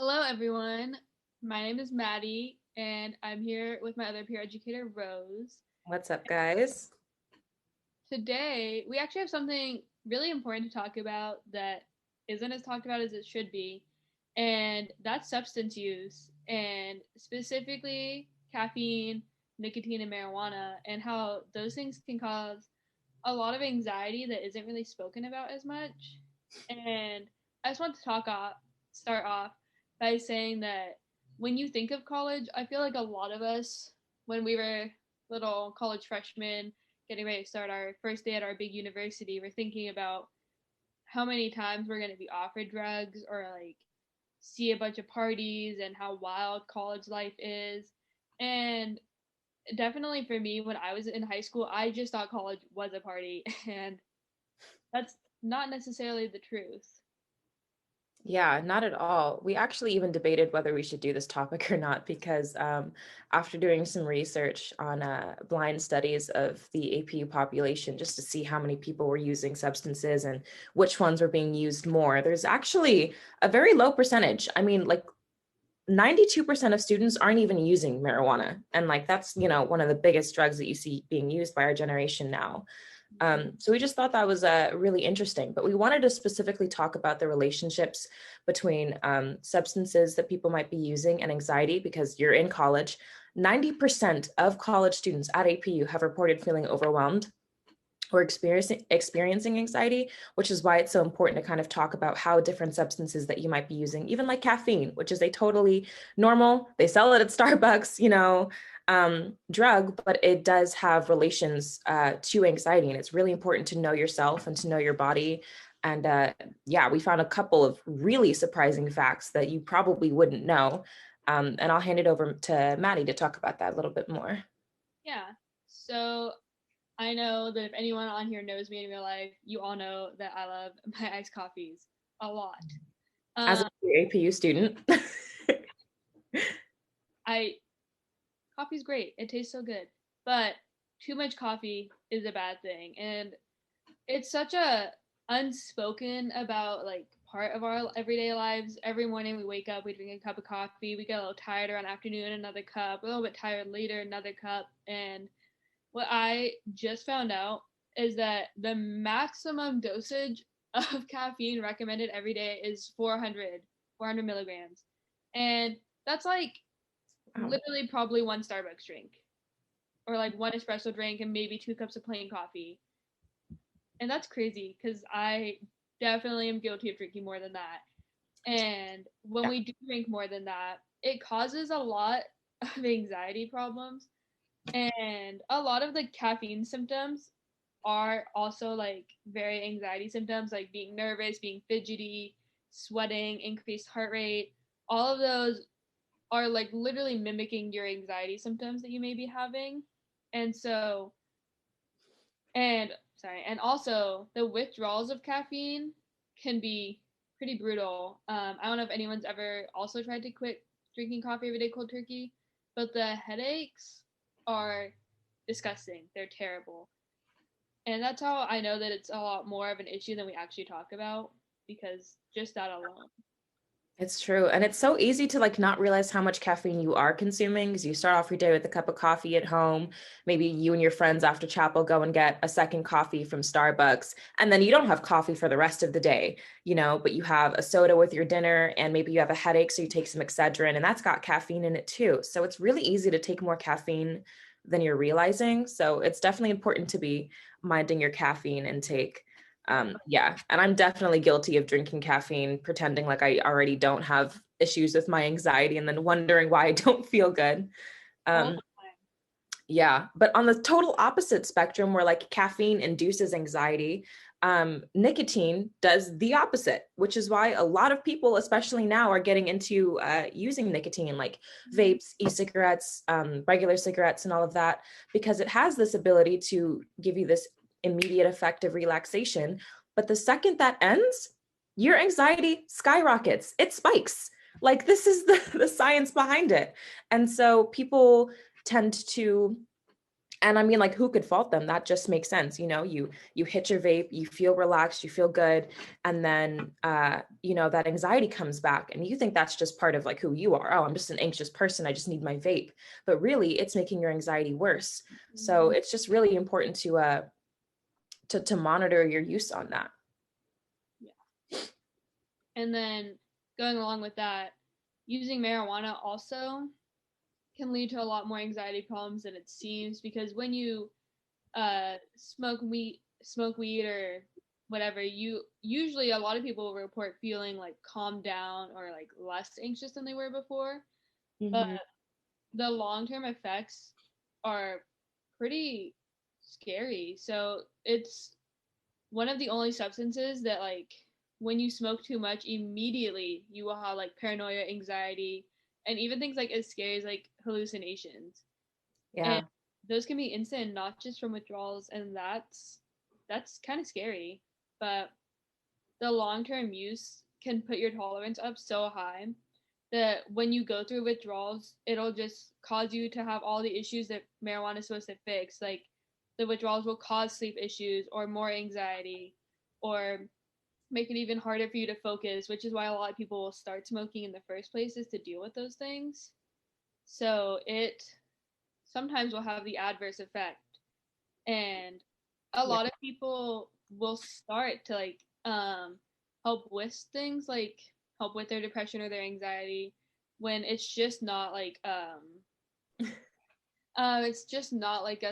Hello, everyone. My name is Maddie, and I'm here with my other peer educator, Rose. What's up, guys? Today, we actually have something really important to talk about that isn't as talked about as it should be, and that's substance use, and specifically caffeine, nicotine, and marijuana, and how those things can cause a lot of anxiety that isn't really spoken about as much. And I just want to start off by saying that when you think of college, I feel like a lot of us, when we were little college freshmen, getting ready to start our first day at our big university, we're thinking about how many times we're going to be offered drugs or like see a bunch of parties and how wild college life is. And definitely for me, when I was in high school, I just thought college was a party, and that's not necessarily the truth. Yeah, not at all. We actually even debated whether we should do this topic or not because after doing some research on blind studies of the APU population, just to see how many people were using substances and which ones were being used more, there's actually a very low percentage. I mean, like 92% of students aren't even using marijuana. And like that's, one of the biggest drugs that you see being used by our generation now. So we just thought that was really interesting, but we wanted to specifically talk about the relationships between substances that people might be using and anxiety because you're in college. 90% of college students at APU have reported feeling overwhelmed or experiencing anxiety, which is why it's so important to kind of talk about how different substances that you might be using, even like caffeine, which is a totally normal, they sell it at Starbucks, drug, but it does have relations to anxiety. And it's really important to know yourself and to know your body. And yeah, we found a couple of really surprising facts that you probably wouldn't know. And I'll hand it over to Maddie to talk about that a little bit more. Yeah. So I know that if anyone on here knows me in real life, you all know that I love my iced coffees a lot. As Um, a APU student, I coffee's great. It tastes so good, but too much coffee is a bad thing, and it's such a unspoken about like part of our everyday lives. Every morning we wake up, we drink a cup of coffee, we get a little tired around afternoon, another cup, a little bit tired later, another cup. And what I just found out is that the maximum dosage of caffeine recommended every day is 400 milligrams. And that's like wow. literally probably one Starbucks drink or like one espresso drink and maybe two cups of plain coffee. And that's crazy because I definitely am guilty of drinking more than that. And when Yeah. we do drink more than that, it causes a lot of anxiety problems. And a lot of the caffeine symptoms are also like very anxiety symptoms, like being nervous, being fidgety, sweating, increased heart rate. All of those are like literally mimicking your anxiety symptoms that you may be having. And so, and sorry, and also the withdrawals of caffeine can be pretty brutal. I don't know if anyone's ever also tried to quit drinking coffee every day cold turkey, but the headaches are disgusting. They're terrible. And that's how I know that it's a lot more of an issue than we actually talk about because just that alone. It's true. And it's so easy to like not realize how much caffeine you are consuming because you start off your day with a cup of coffee at home. Maybe you and your friends after chapel go and get a second coffee from Starbucks. And then you don't have coffee for the rest of the day, but you have a soda with your dinner and maybe you have a headache. So you take some Excedrin and that's got caffeine in it too. So it's really easy to take more caffeine than you're realizing. So it's definitely important to be minding your caffeine intake. Yeah, and I'm definitely guilty of drinking caffeine, pretending like I already don't have issues with my anxiety and then wondering why I don't feel good. All Um, yeah, but on the total opposite spectrum, where like caffeine induces anxiety, nicotine does the opposite, which is why a lot of people, especially now, are getting into using nicotine, like vapes, e-cigarettes, regular cigarettes, and all of that, because it has this ability to give you this immediate effect of relaxation. But the second that ends, your anxiety skyrockets, it spikes. Like this is the science behind it. And so people tend to And I mean, like, who could fault them? That just makes sense. You hit your vape, you feel relaxed, you feel good. And then, that anxiety comes back and you think that's just part of like who you are. Oh, I'm just an anxious person. I just need my vape. But really it's making your anxiety worse. So it's just really important to monitor your use on that. Yeah. And then going along with that, using marijuana also can lead to a lot more anxiety problems than it seems, because when you smoke weed or whatever, you usually, a lot of people report feeling like calmed down or like less anxious than they were before. But Mm-hmm. the long-term effects are pretty scary. So it's one of the only substances that, like, when you smoke too much, immediately you will have like paranoia, anxiety, and even things like as scary as like hallucinations. And Yeah. those can be instant, not just from withdrawals, and that's kind of scary. But the long-term use can put your tolerance up so high that when you go through withdrawals, it'll just cause you to have all the issues that marijuana is supposed to fix. Like, the withdrawals will cause sleep issues or more anxiety, or make it even harder for you to focus, which is why a lot of people will start smoking in the first place, is to deal with those things. So it sometimes will have the adverse effect. And a Yeah. lot of people will start to like help with things like help with their depression or their anxiety, when it's just not like a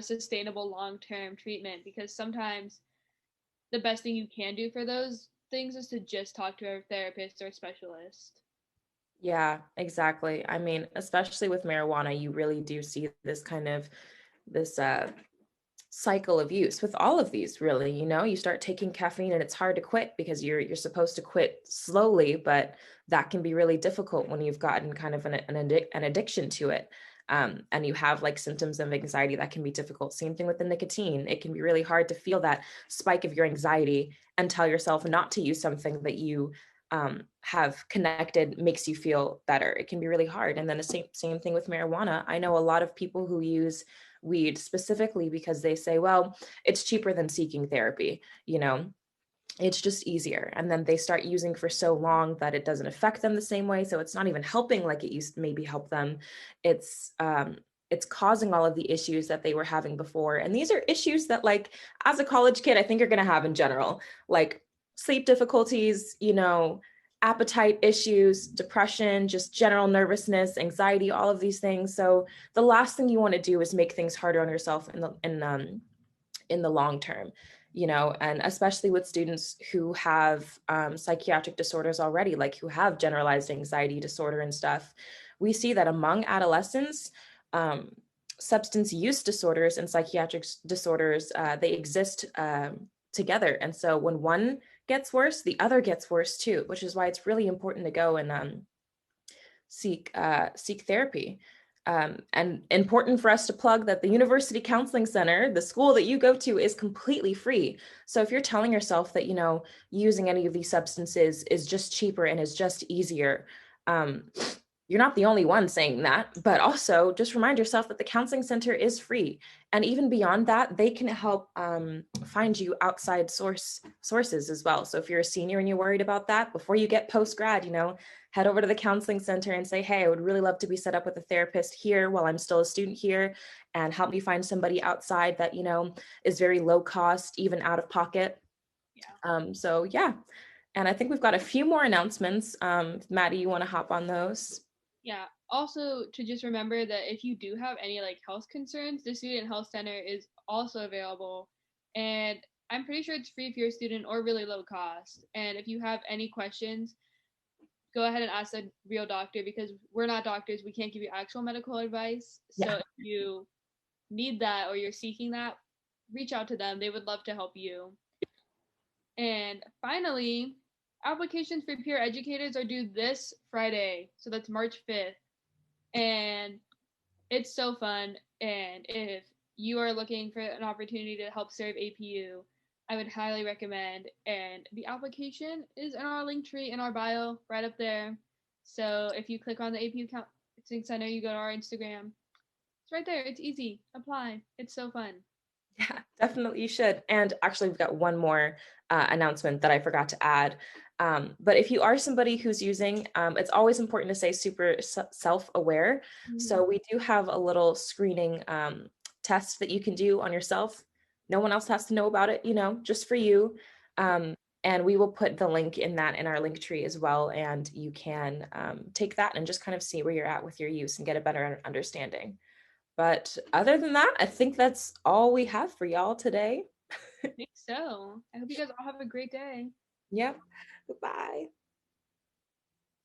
sustainable long-term treatment, because sometimes the best thing you can do for those things is to just talk to a therapist or specialist. Yeah, exactly. I mean, especially with marijuana, you really do see this cycle of use with all of these. Really, you start taking caffeine and it's hard to quit because you're supposed to quit slowly, but that can be really difficult when you've gotten kind of an addiction to it. And you have like symptoms of anxiety that can be difficult. Same thing with the nicotine. It can be really hard to feel that spike of your anxiety and tell yourself not to use something that you have connected makes you feel better. It can be really hard. And then the same thing with marijuana. I know a lot of people who use weed specifically because they say, well, it's cheaper than seeking therapy, it's just easier. And then they start using for so long that it doesn't affect them the same way. So it's not even helping like it used to maybe help them. It's causing all of the issues that they were having before. And these are issues that, like, as a college kid, I think you're going to have in general, like sleep difficulties, appetite issues, depression, just general nervousness, anxiety, all of these things. So the last thing you want to do is make things harder on yourself in the long term, and especially with students who have psychiatric disorders already, like who have generalized anxiety disorder and stuff. We see that among adolescents, um, substance use disorders and psychiatric disorders, they exist together. And so when one gets worse, the other gets worse too, which is why it's really important to go and seek therapy. And important for us to plug that the University Counseling Center, the school that you go to, is completely free. So if you're telling yourself that, using any of these substances is just cheaper and is just easier, um, you're not the only one saying that, but also just remind yourself that the counseling center is free. And even beyond that, they can help find you outside sources as well. So if you're a senior and you're worried about that, before you get post-grad, head over to the counseling center and say, hey, I would really love to be set up with a therapist here while I'm still a student here, and help me find somebody outside that, is very low cost, even out of pocket. So yeah. And I think we've got a few more announcements. Maddie, you want to hop on those? Yeah. Also, to just remember that if you do have any like health concerns, the Student Health Center is also available. And I'm pretty sure it's free if you're a student or really low cost. And if you have any questions, go ahead and ask a real doctor, because we're not doctors. We can't give you actual medical advice. So Yeah. if you need that or you're seeking that, reach out to them. They would love to help you. And finally, applications for peer educators are due this Friday. So that's March 5th. And it's so fun. And if you are looking for an opportunity to help serve APU, I would highly recommend. And the application is in our link tree in our bio, right up there. So if you click on the APU Counseling Center, you go to our Instagram. It's right there. It's easy. Apply. It's so fun. Yeah, definitely you should. And actually, we've got one more announcement that I forgot to add. But if you are somebody who's using, it's always important to stay super self-aware. Mhm. So we do have a little screening test that you can do on yourself. No one else has to know about it, just for you. Um, and we will put the link in our link tree as well. And you can take that and just kind of see where you're at with your use and get a better understanding. But other than that, I think that's all we have for y'all today. I think so. I hope you guys all have a great day. Yep. Goodbye.